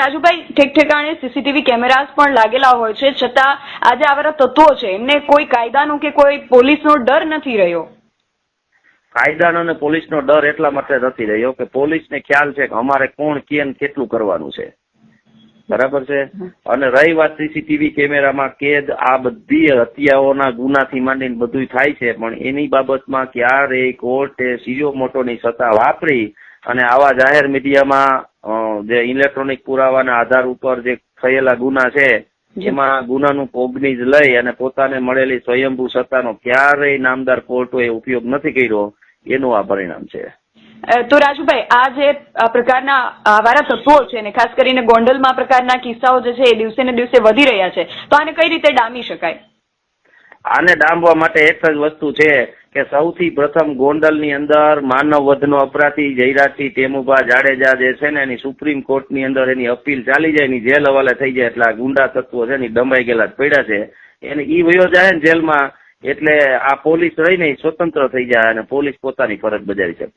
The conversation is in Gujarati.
રાજુભાઈ, ઠેક ઠેકાણે સીસીટીવી કેમેરાસ પણ લાગેલા હોય છે, છતાં આજે આવા તત્વો છે એમને કોઈ કાયદાનો કે કોઈ પોલીસનો ડર નથી રહ્યો. કાયદાનો અને પોલીસનો ડર એટલા માટે નથી રહ્યો કે પોલીસને ખ્યાલ છે કે અમારે કોણ કેમ કેટલું કરવાનું છે, બરાબર છે. અને રહી વાત સીસીટીવી કેમેરામાં કેદ, આ બધી હત્યાઓના ગુનાથી માંડીને બધું થાય છે, પણ એની બાબતમાં ક્યારેય કોર્ટે સીઓ મોટોની સત્તા વાપરી અને આવા જાહેર મીડિયામાં જે ઇલેક્ટ્રોનિક પુરાવાના આધાર ઉપર જે થયેલા ગુના છે એમાં ગુનાનું કોગ્નિઝ લઈ અને પોતાને મળેલી સ્વયંભૂ સત્તાનો ક્યારેય નામદાર કોર્ટોએ ઉપયોગ નથી કર્યો. એનું આ પરિણામ છે. તો રાજુભાઈ, આ જે પ્રકારના આવારા તત્વો છે ને ખાસ કરીને ગોંડલમાં પ્રકારના કિસ્સાઓ જે છે એ દિવસે ને દિવસે વધી રહ્યા છે, તો આને કઈ રીતે ડામી શકાય? આને ડામવા માટે એક જ વસ્તુ છે કે સૌથી પ્રથમ ગોંડલની અંદર માનવ વધનો અપરાધી જયરાજસિંહ ટેમુભા જાડેજા જે છે ને એની સુપ્રીમ કોર્ટની અંદર એની અપીલ ચાલી જાય, એની જેલ હવાલે થઈ જાય એટલે આ ગુંડા તત્વો છે ને દંબાઈ ગયેલા પડ્યા છે, એને ઈ વયો જાય ને જેલમાં, એટલે આ પોલીસ રહીને સ્વતંત્ર થઈ જાય અને પોલીસ પોતાની ફરજ બજાવી શકે.